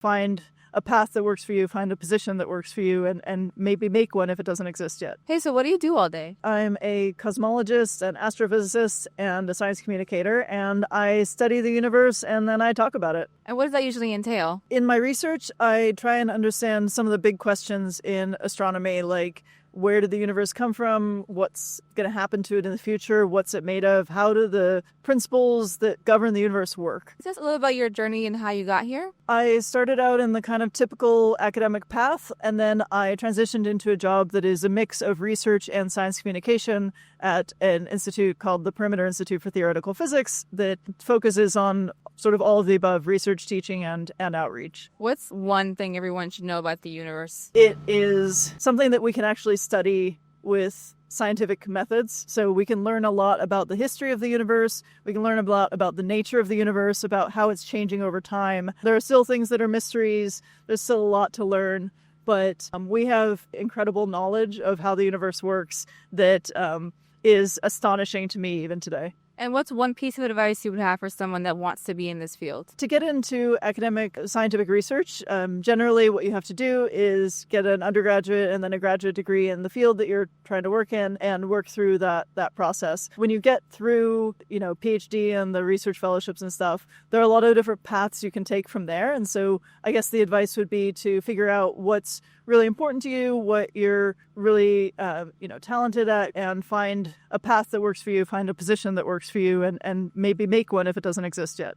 find a path that works for you, find a position that works for you, and maybe make one if it doesn't exist yet. Hey, so what do you do all day? I'm a cosmologist, an astrophysicist, and a science communicator, and I study the universe and then I talk about it. And what does that usually entail? In my research, I try and understand some of the big questions in astronomy, like where did the universe come from? What's going to happen to it in the future? What's it made of? How do the principles that govern the universe work? Tell us a little about your journey and how you got here. I started out in the kind of typical academic path, and then I transitioned into a job that is a mix of research and science communication at an institute called the Perimeter Institute for Theoretical Physics that focuses on sort of all of the above: research, teaching, and outreach. What's one thing everyone should know about the universe? It is something that we can actually study with scientific methods. So we can learn a lot about the history of the universe. We can learn a lot about the nature of the universe, about how it's changing over time. There are still things that are mysteries. There's still a lot to learn. But we have incredible knowledge of how the universe works that is astonishing to me even today. And what's one piece of advice you would have for someone that wants to be in this field? To get into academic scientific research, generally what you have to do is get an undergraduate and then a graduate degree in the field that you're trying to work in and work through that process. When you get through, PhD and the research fellowships and stuff, there are a lot of different paths you can take from there. And so I guess the advice would be to figure out what's really important to you, what you're really, talented at, and find a path that works for you, find a position that works for you, and maybe make one if it doesn't exist yet.